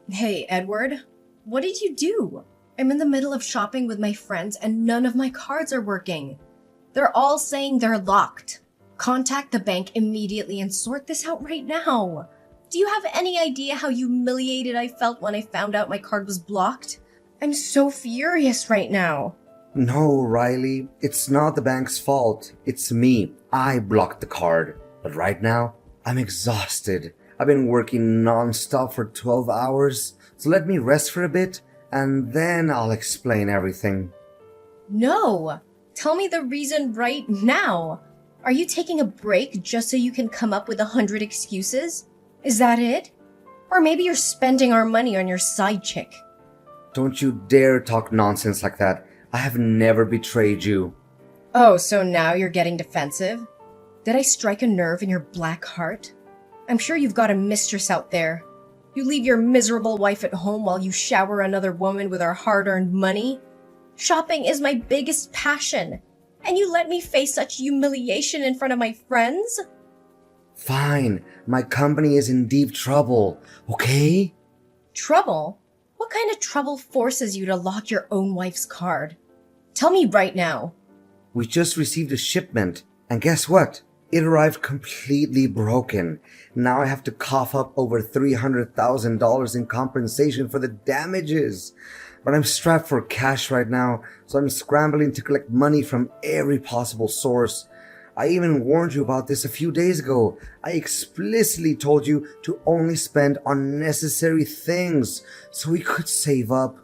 Hey, Edward, what did you do? I'm in the middle of shopping with my friends and none of my cards are working. They're all saying they're locked. Contact the bank immediately and sort this out right now. Do you have any idea how humiliated I felt when I found out my card was blocked? I'm so furious right now. No, Riley, it's not the bank's fault. It's me. I blocked the card. But right now, I'm exhausted. I've been working non-stop for 12 hours, so let me rest for a bit, and then I'll explain everything. No! Tell me the reason right now. Are you taking a break just so you can come up with 100 excuses? Is that it? Or maybe you're spending our money on your side chick. Don't you dare talk nonsense like that. I have never betrayed you. Oh, so now you're getting defensive? Did I strike a nerve in your black heart? I'm sure you've got a mistress out there. You leave your miserable wife at home while you shower another woman with our hard-earned money? Shopping is my biggest passion, and you let me face such humiliation in front of my friends? Fine, my company is in deep trouble, okay? Trouble? What kind of trouble forces you to lock your own wife's card? Tell me right now. We just received a shipment, and guess what? It arrived completely broken. Now I have to cough up over $300,000 in compensation for the damages. But I'm strapped for cash right now, so I'm scrambling to collect money from every possible source. I even warned you about this a few days ago. I explicitly told you to only spend on necessary things so we could save up.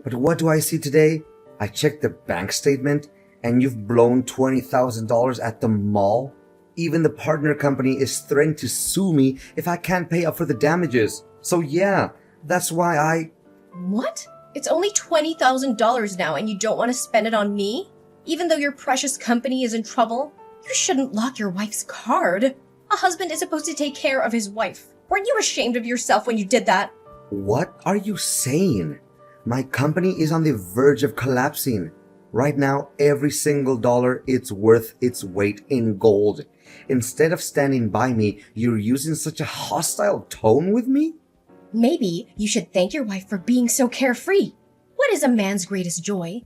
But what do I see today? I checked the bank statement and you've blown $20,000 at the mall. Even the partner company is threatening to sue me if I can't pay up for the damages. So yeah, that's why What? It's only $20,000 now and you don't want to spend it on me? Even though your precious company is in trouble? You shouldn't lock your wife's card. A husband is supposed to take care of his wife. Weren't you ashamed of yourself when you did that? What are you saying? My company is on the verge of collapsing. Right now, every single dollar it's worth its weight in gold. Instead of standing by me, you're using such a hostile tone with me? Maybe you should thank your wife for being so carefree. What is a man's greatest joy?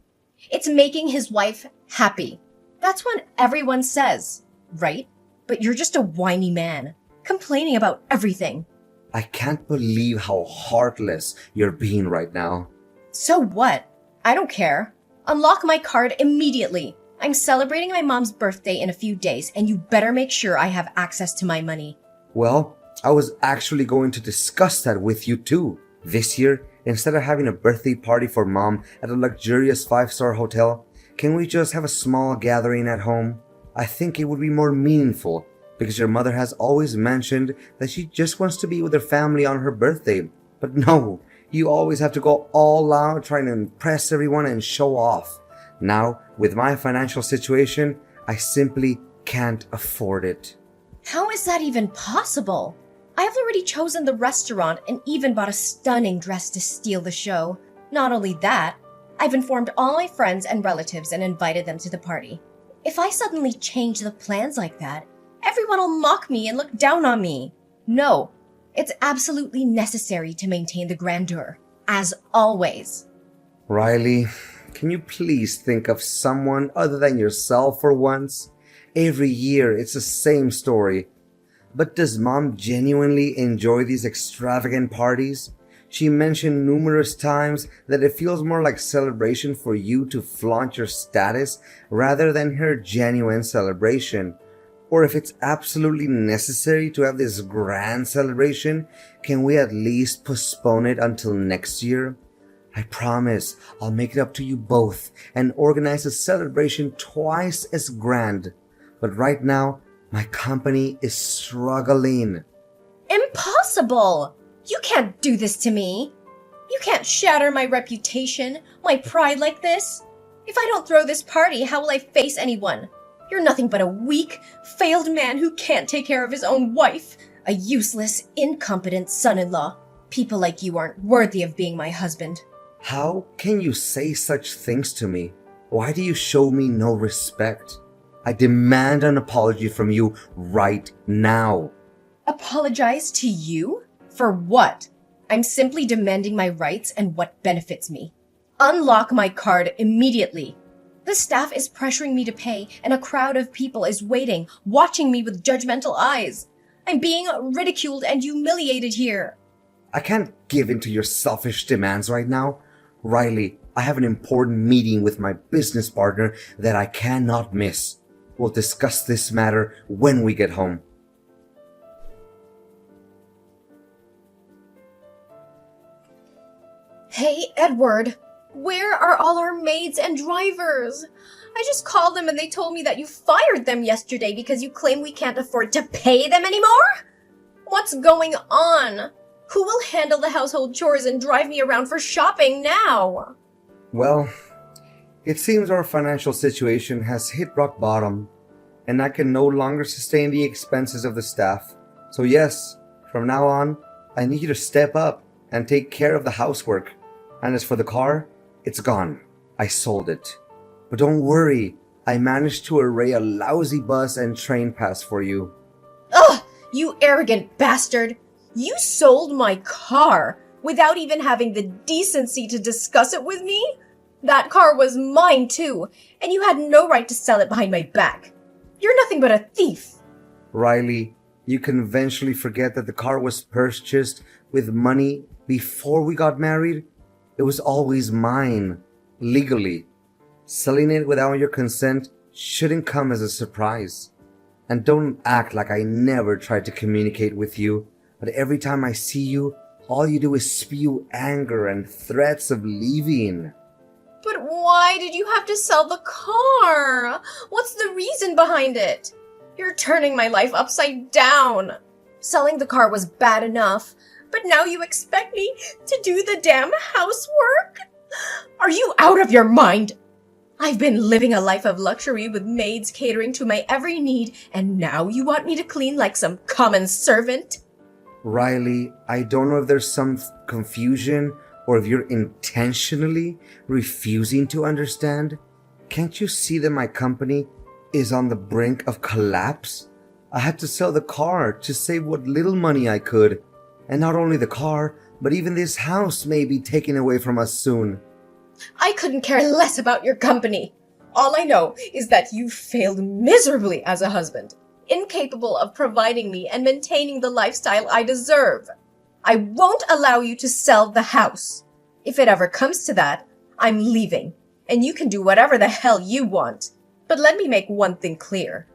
It's making his wife happy. That's what everyone says, right? But you're just a whiny man, complaining about everything. I can't believe how heartless you're being right now. So what? I don't care. Unlock my card immediately. I'm celebrating my mom's birthday in a few days, and you better make sure I have access to my money. Well, I was actually going to discuss that with you too. This year, instead of having a birthday party for mom at a luxurious 5-star hotel, can we just have a small gathering at home? I think it would be more meaningful because your mother has always mentioned that she just wants to be with her family on her birthday. But no, you always have to go all out trying to impress everyone and show off. Now, with my financial situation, I simply can't afford it. How is that even possible? I have already chosen the restaurant and even bought a stunning dress to steal the show. Not only that, I've informed all my friends and relatives and invited them to the party. If I suddenly change the plans like that, everyone will mock me and look down on me. No, it's absolutely necessary to maintain the grandeur, as always. Riley, can you please think of someone other than yourself for once? Every year it's the same story. But does mom genuinely enjoy these extravagant parties? She mentioned numerous times that it feels more like celebration for you to flaunt your status rather than her genuine celebration. Or if it's absolutely necessary to have this grand celebration, can we at least postpone it until next year? I promise I'll make it up to you both and organize a celebration twice as grand. But right now, my company is struggling. Impossible! You can't do this to me. You can't shatter my reputation, my pride like this. If I don't throw this party, how will I face anyone? You're nothing but a weak, failed man who can't take care of his own wife. A useless, incompetent son-in-law. People like you aren't worthy of being my husband. How can you say such things to me? Why do you show me no respect? I demand an apology from you right now. Apologize to you? For what? I'm simply demanding my rights and what benefits me. Unlock my card immediately. The staff is pressuring me to pay, and a crowd of people is waiting, watching me with judgmental eyes. I'm being ridiculed and humiliated here. I can't give in to your selfish demands right now. Riley, I have an important meeting with my business partner that I cannot miss. We'll discuss this matter when we get home. Hey, Edward, where are all our maids and drivers? I just called them and they told me that you fired them yesterday because you claim we can't afford to pay them anymore? What's going on? Who will handle the household chores and drive me around for shopping now? Well, it seems our financial situation has hit rock bottom, and I can no longer sustain the expenses of the staff. So yes, from now on, I need you to step up and take care of the housework. And as for the car, it's gone. I sold it. But don't worry, I managed to array a lousy bus and train pass for you. Ugh, you arrogant bastard! You sold my car without even having the decency to discuss it with me? That car was mine too, and you had no right to sell it behind my back. You're nothing but a thief. Riley, you can eventually forget that the car was purchased with money before we got married. It was always mine, legally. Selling it without your consent shouldn't come as a surprise. And don't act like I never tried to communicate with you, but every time I see you, all you do is spew anger and threats of leaving. But why did you have to sell the car? What's the reason behind it? You're turning my life upside down. Selling the car was bad enough, but now you expect me to do the damn housework? Are you out of your mind? I've been living a life of luxury with maids catering to my every need, and now you want me to clean like some common servant? Riley, I don't know if there's some confusion or if you're intentionally refusing to understand. Can't you see that my company is on the brink of collapse? I had to sell the car to save what little money I could. And not only the car, but even this house may be taken away from us soon. I couldn't care less about your company. All I know is that you failed miserably as a husband, incapable of providing me and maintaining the lifestyle I deserve. I won't allow you to sell the house. If it ever comes to that, I'm leaving, and you can do whatever the hell you want. But let me make one thing clear.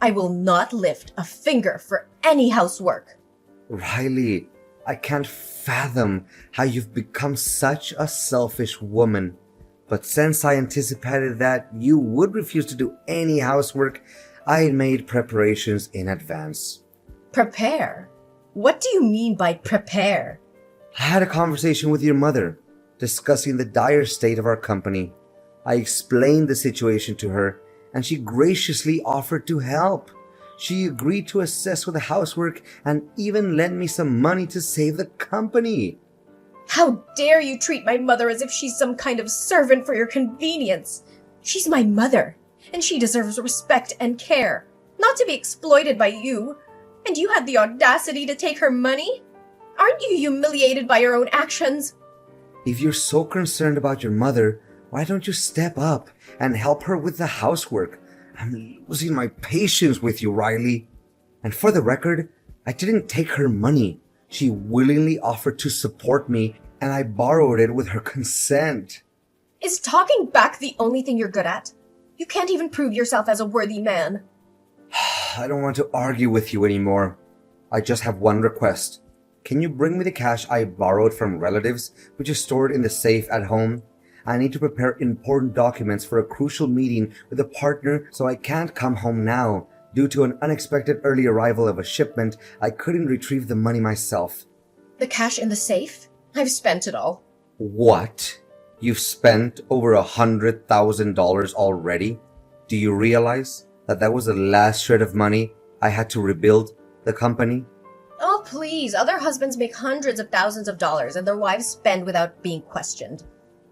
I will not lift a finger for any housework. Riley, I can't fathom how you've become such a selfish woman. But since I anticipated that you would refuse to do any housework, I made preparations in advance. Prepare? What do you mean by prepare? I had a conversation with your mother, discussing the dire state of our company. I explained the situation to her, and she graciously offered to help. She agreed to assist with the housework and even lend me some money to save the company. How dare you treat my mother as if she's some kind of servant for your convenience? She's my mother, and she deserves respect and care, not to be exploited by you. And you had the audacity to take her money? Aren't you humiliated by your own actions? If you're so concerned about your mother, why don't you step up and help her with the housework? I'm losing my patience with you, Riley. And for the record, I didn't take her money. She willingly offered to support me, and I borrowed it with her consent. Is talking back the only thing you're good at? You can't even prove yourself as a worthy man. I don't want to argue with you anymore. I just have one request. Can you bring me the cash I borrowed from relatives, which is stored in the safe at home? I need to prepare important documents for a crucial meeting with a partner, so I can't come home now. Due to an unexpected early arrival of a shipment, I couldn't retrieve the money myself. The cash in the safe? I've spent it all. What? You've spent over $100,000 already? Do you realize that was the last shred of money I had to rebuild the company? Oh, please. Other husbands make hundreds of thousands of dollars and their wives spend without being questioned.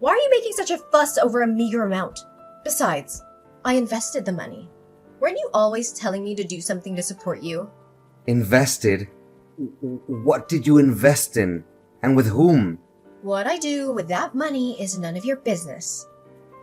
Why are you making such a fuss over a meager amount? Besides, I invested the money. Weren't you always telling me to do something to support you? Invested? What did you invest in? And with whom? What I do with that money is none of your business.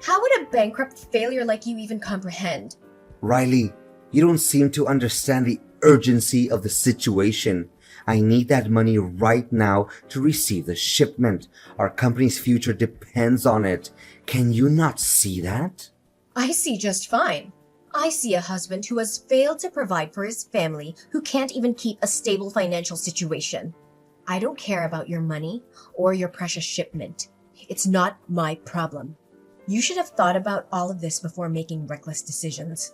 How would a bankrupt failure like you even comprehend? Riley, you don't seem to understand the urgency of the situation. I need that money right now to receive the shipment. Our company's future depends on it. Can you not see that? I see just fine. I see a husband who has failed to provide for his family, who can't even keep a stable financial situation. I don't care about your money or your precious shipment. It's not my problem. You should have thought about all of this before making reckless decisions.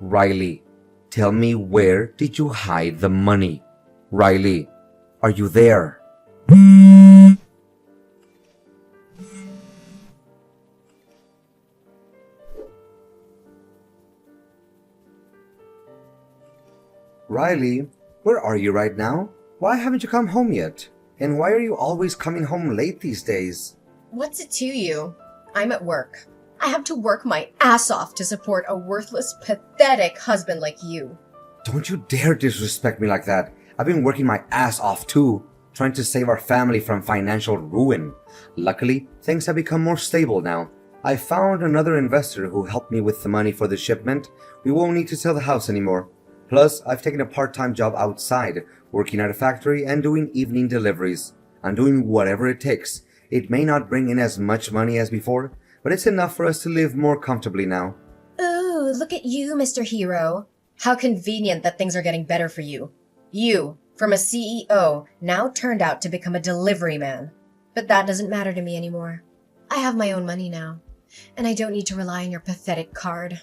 Riley, tell me, where did you hide the money? Riley, are you there? Riley, where are you right now? Why haven't you come home yet? And why are you always coming home late these days? What's it to you? I'm at work. I have to work my ass off to support a worthless, pathetic husband like you. Don't you dare disrespect me like that. I've been working my ass off too, trying to save our family from financial ruin. Luckily, things have become more stable now. I found another investor who helped me with the money for the shipment. We won't need to sell the house anymore. Plus, I've taken a part-time job outside, working at a factory and doing evening deliveries. I'm doing whatever it takes. It may not bring in as much money as before, but it's enough for us to live more comfortably now. Ooh, look at you, Mr. Hero. How convenient that things are getting better for you. You, from a CEO, now turned out to become a delivery man. But that doesn't matter to me anymore. I have my own money now, and I don't need to rely on your pathetic card.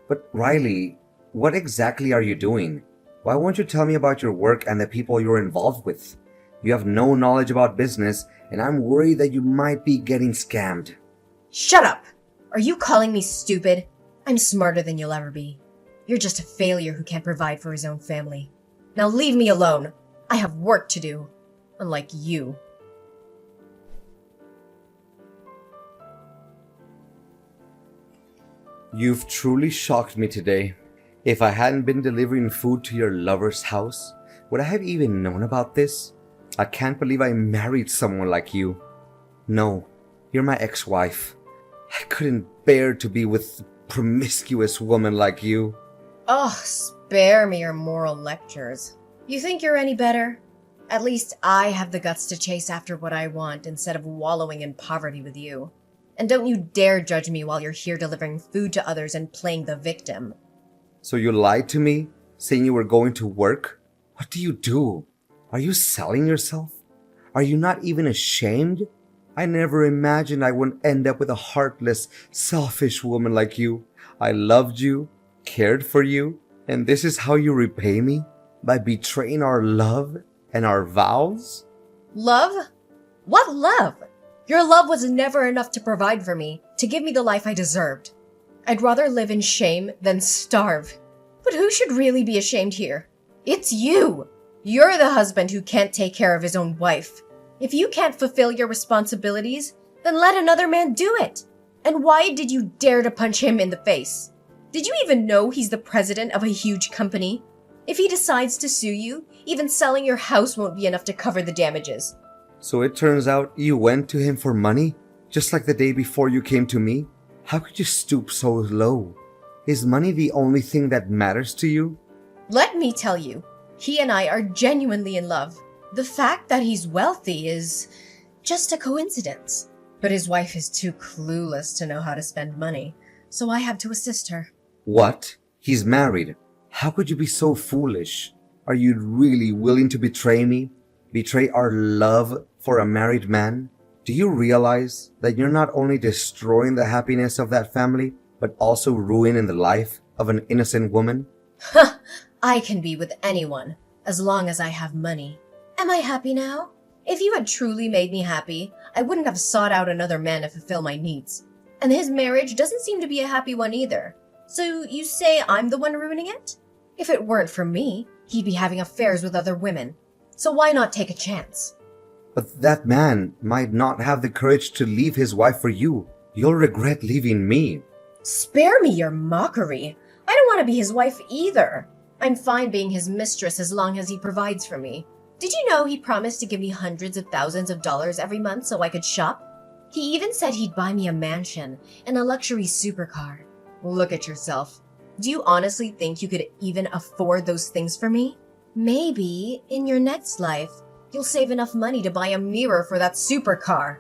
But Riley, what exactly are you doing? Why won't you tell me about your work and the people you're involved with? You have no knowledge about business, and I'm worried that you might be getting scammed. Shut up! Are you calling me stupid? I'm smarter than you'll ever be. You're just a failure who can't provide for his own family. Now leave me alone. I have work to do. Unlike you. You've truly shocked me today. If I hadn't been delivering food to your lover's house, would I have even known about this? I can't believe I married someone like you. No, you're my ex-wife. I couldn't bear to be with a promiscuous woman like you. Oh, spare me your moral lectures. You think you're any better? At least I have the guts to chase after what I want instead of wallowing in poverty with you. And don't you dare judge me while you're here delivering food to others and playing the victim. So you lied to me, saying you were going to work? What do you do? Are you selling yourself? Are you not even ashamed? I never imagined I would end up with a heartless, selfish woman like you. I loved you, cared for you, and this is how you repay me? By betraying our love and our vows? Love? What love? Your love was never enough to provide for me, to give me the life I deserved. I'd rather live in shame than starve. But who should really be ashamed here? It's you! You're the husband who can't take care of his own wife. If you can't fulfill your responsibilities, then let another man do it. And why did you dare to punch him in the face? Did you even know he's the president of a huge company? If he decides to sue you, even selling your house won't be enough to cover the damages. So it turns out you went to him for money? Just like the day before you came to me? How could you stoop so low? Is money the only thing that matters to you? Let me tell you, he and I are genuinely in love. The fact that he's wealthy is just a coincidence. But his wife is too clueless to know how to spend money, so I have to assist her. What? He's married. How could you be so foolish? Are you really willing to betray me? Betray our love for a married man? Do you realize that you're not only destroying the happiness of that family, but also ruining the life of an innocent woman? I can be with anyone, as long as I have money. Am I happy now? If you had truly made me happy, I wouldn't have sought out another man to fulfill my needs. And his marriage doesn't seem to be a happy one either. So you say I'm the one ruining it? If it weren't for me, he'd be having affairs with other women. So why not take a chance? But that man might not have the courage to leave his wife for you. You'll regret leaving me. Spare me your mockery. I don't want to be his wife either. I'm fine being his mistress as long as he provides for me. Did you know he promised to give me hundreds of thousands of dollars every month so I could shop? He even said he'd buy me a mansion and a luxury supercar. Look at yourself. Do you honestly think you could even afford those things for me? Maybe, in your next life, you'll save enough money to buy a mirror for that supercar.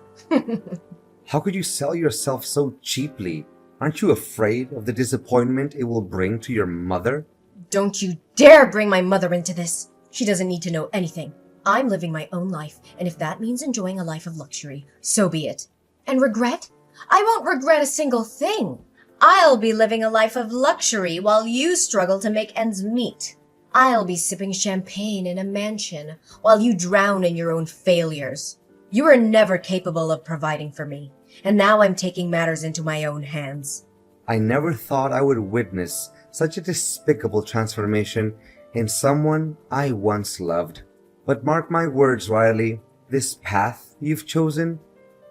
How could you sell yourself so cheaply? Aren't you afraid of the disappointment it will bring to your mother? Don't you dare bring my mother into this. She doesn't need to know anything. I'm living my own life, and if that means enjoying a life of luxury, so be it. And regret? I won't regret a single thing. I'll be living a life of luxury while you struggle to make ends meet. I'll be sipping champagne in a mansion while you drown in your own failures. You were never capable of providing for me, and now I'm taking matters into my own hands. I never thought I would witness such a despicable transformation in someone I once loved. But mark my words, Riley, this path you've chosen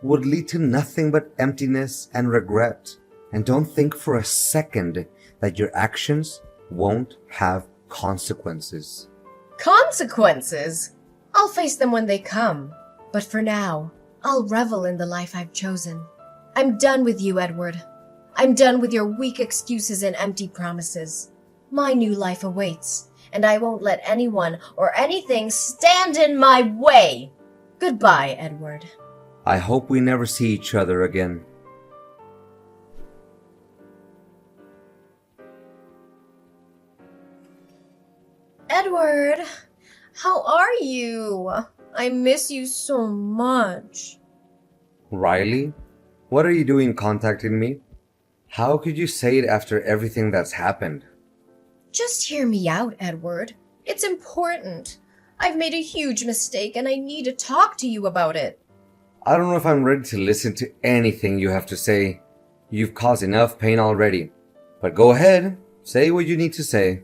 would lead to nothing but emptiness and regret. And don't think for a second that your actions won't have consequences. Consequences? I'll face them when they come. But for now, I'll revel in the life I've chosen. I'm done with you, Edward. I'm done with your weak excuses and empty promises. My new life awaits, and I won't let anyone or anything stand in my way. Goodbye, Edward. I hope we never see each other again. Edward, how are you? I miss you so much. Riley, what are you doing contacting me? How could you say it after everything that's happened? Just hear me out, Edward. It's important. I've made a huge mistake and I need to talk to you about it. I don't know if I'm ready to listen to anything you have to say. You've caused enough pain already. But go ahead, say what you need to say.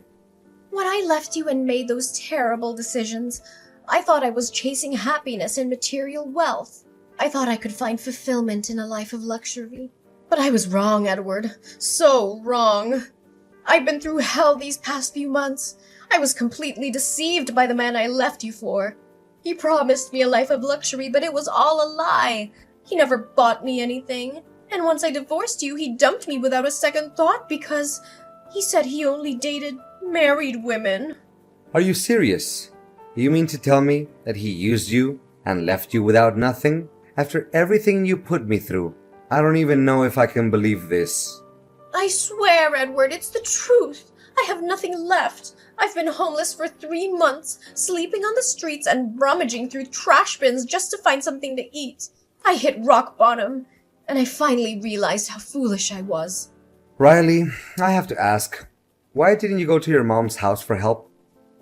When I left you and made those terrible decisions, I thought I was chasing happiness and material wealth. I thought I could find fulfillment in a life of luxury. But I was wrong, Edward. So wrong. I've been through hell these past few months. I was completely deceived by the man I left you for. He promised me a life of luxury, but it was all a lie. He never bought me anything. And once I divorced you, he dumped me without a second thought because he said he only dated married women. Are you serious? You mean to tell me that he used you and left you without nothing? After everything you put me through, I don't even know if I can believe this. I swear, Edward, it's the truth. I have nothing left. I've been homeless for 3 months, sleeping on the streets and rummaging through trash bins just to find something to eat. I hit rock bottom, and I finally realized how foolish I was. Riley, I have to ask, why didn't you go to your mom's house for help?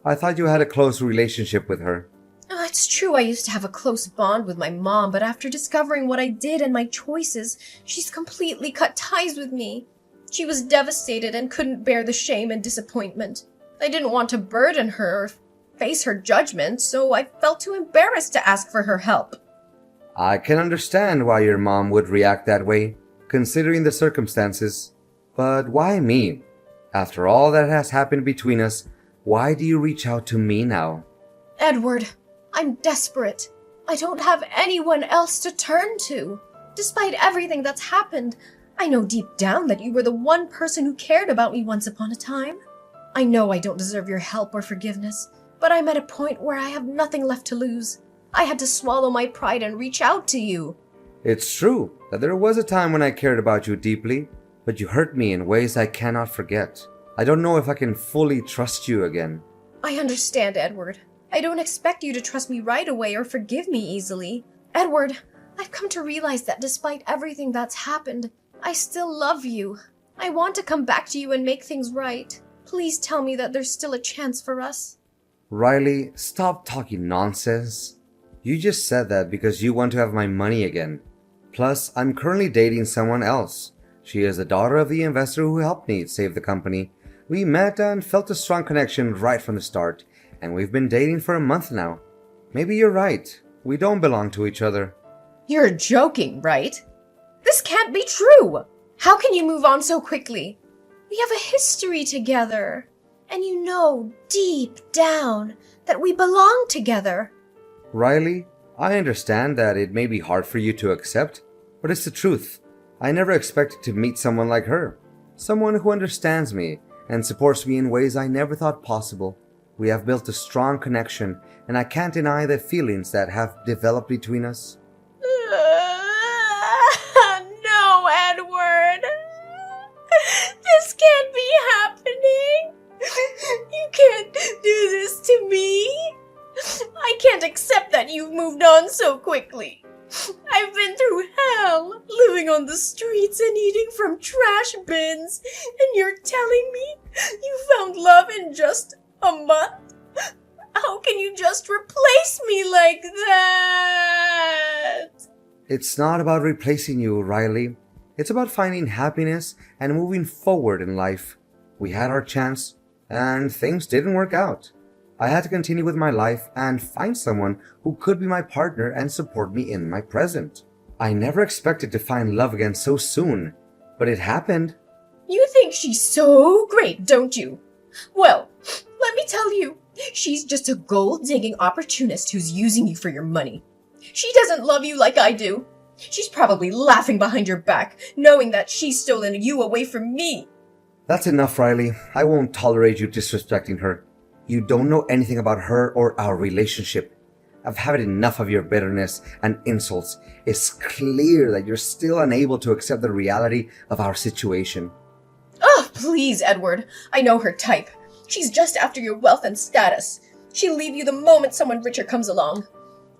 I thought you had a close relationship with her. It's true I used to have a close bond with my mom, but after discovering what I did and my choices, she's completely cut ties with me. She was devastated and couldn't bear the shame and disappointment. I didn't want to burden her or face her judgment, so I felt too embarrassed to ask for her help. I can understand why your mom would react that way, considering the circumstances. But why me? After all that has happened between us, why do you reach out to me now? Edward, I'm desperate. I don't have anyone else to turn to. Despite everything that's happened, I know deep down that you were the one person who cared about me once upon a time. I know I don't deserve your help or forgiveness, but I'm at a point where I have nothing left to lose. I had to swallow my pride and reach out to you. It's true that there was a time when I cared about you deeply, but you hurt me in ways I cannot forget. I don't know if I can fully trust you again. I understand, Edward. I don't expect you to trust me right away or forgive me easily. Edward, I've come to realize that despite everything that's happened, I still love you. I want to come back to you and make things right. Please tell me that there's still a chance for us. Riley, stop talking nonsense. You just said that because you want to have my money again. Plus, I'm currently dating someone else. She is the daughter of the investor who helped me save the company. We met and felt a strong connection right from the start, and we've been dating for a month now. Maybe you're right. We don't belong to each other. You're joking, right? This can't be true! How can you move on so quickly? We have a history together. And you know, deep down, that we belong together. Riley, I understand that it may be hard for you to accept, but it's the truth. I never expected to meet someone like her. Someone who understands me and supports me in ways I never thought possible. We have built a strong connection, and I can't deny the feelings that have developed between us. No, Edward. This can't be happening. You can't do this to me. I can't accept that you've moved on so quickly. I've been through hell, living on the streets and eating from trash bins, and you're telling me you found love in just a month? How can you just replace me like that? It's not about replacing you, Riley. It's about finding happiness and moving forward in life. We had our chance, and things didn't work out. I had to continue with my life and find someone who could be my partner and support me in my present. I never expected to find love again so soon, but it happened. You think she's so great, don't you? Well, let me tell you, she's just a gold-digging opportunist who's using you for your money. She doesn't love you like I do. She's probably laughing behind your back, knowing that she's stolen you away from me. That's enough, Riley. I won't tolerate you disrespecting her. You don't know anything about her or our relationship. I've had enough of your bitterness and insults. It's clear that you're still unable to accept the reality of our situation. Oh, please, Edward. I know her type. She's just after your wealth and status. She'll leave you the moment someone richer comes along.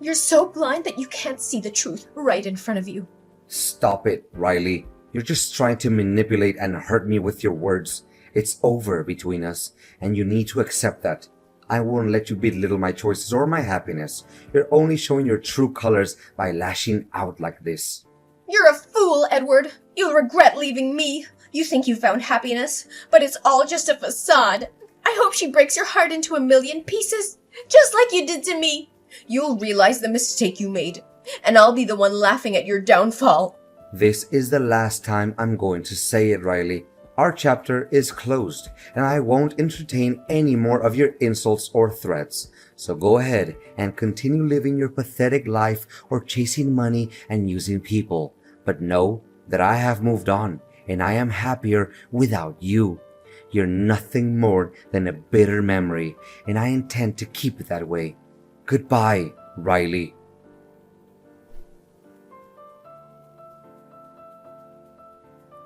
You're so blind that you can't see the truth right in front of you. Stop it, Riley. You're just trying to manipulate and hurt me with your words. It's over between us, and you need to accept that. I won't let you belittle my choices or my happiness. You're only showing your true colors by lashing out like this. You're a fool, Edward. You'll regret leaving me. You think you found happiness, but it's all just a facade. I hope she breaks your heart into a million pieces, just like you did to me. You'll realize the mistake you made, and I'll be the one laughing at your downfall. This is the last time I'm going to say it, Riley. Our chapter is closed, and I won't entertain any more of your insults or threats. So go ahead and continue living your pathetic life or chasing money and using people. But know that I have moved on, and I am happier without you. You're nothing more than a bitter memory, and I intend to keep it that way. Goodbye, Riley.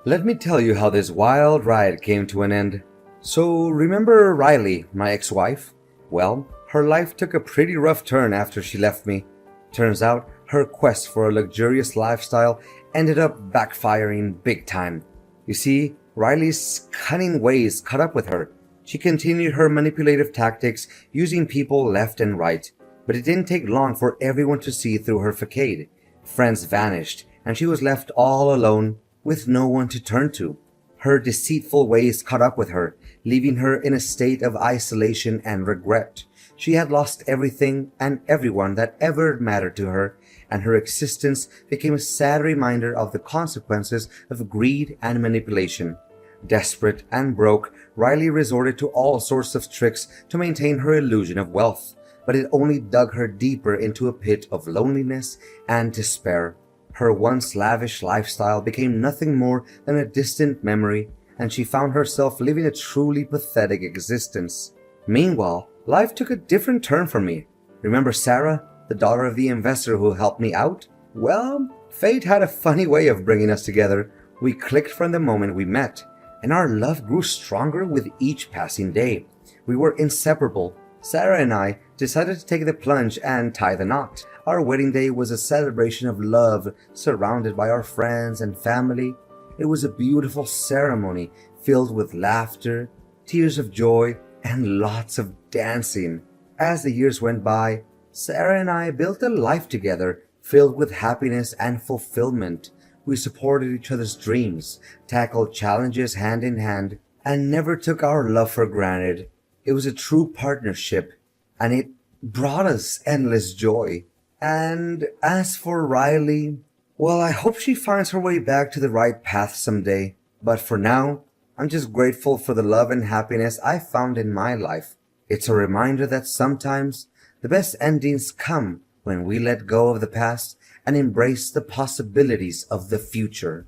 Let me tell you how this wild ride came to an end. So, remember Riley, my ex-wife? Well, her life took a pretty rough turn after she left me. Turns out, her quest for a luxurious lifestyle ended up backfiring big time. You see, Riley's cunning ways caught up with her. She continued her manipulative tactics, using people left and right. But it didn't take long for everyone to see through her facade. Friends vanished, and she was left all alone, with no one to turn to. Her deceitful ways caught up with her, leaving her in a state of isolation and regret. She had lost everything and everyone that ever mattered to her, and her existence became a sad reminder of the consequences of greed and manipulation. Desperate and broke, Riley resorted to all sorts of tricks to maintain her illusion of wealth, but it only dug her deeper into a pit of loneliness and despair. Her once lavish lifestyle became nothing more than a distant memory, and she found herself living a truly pathetic existence. Meanwhile, life took a different turn for me. Remember Sarah, the daughter of the investor who helped me out? Well, fate had a funny way of bringing us together. We clicked from the moment we met, and our love grew stronger with each passing day. We were inseparable. Sarah and I decided to take the plunge and tie the knot. Our wedding day was a celebration of love, surrounded by our friends and family. It was a beautiful ceremony filled with laughter, tears of joy, and lots of dancing. As the years went by, Sarah and I built a life together filled with happiness and fulfillment. We supported each other's dreams, tackled challenges hand in hand, and never took our love for granted. It was a true partnership, and it brought us endless joy. And as for Riley, well, I hope she finds her way back to the right path someday. But for now, I'm just grateful for the love and happiness I found in my life. It's a reminder that sometimes the best endings come when we let go of the past and embrace the possibilities of the future.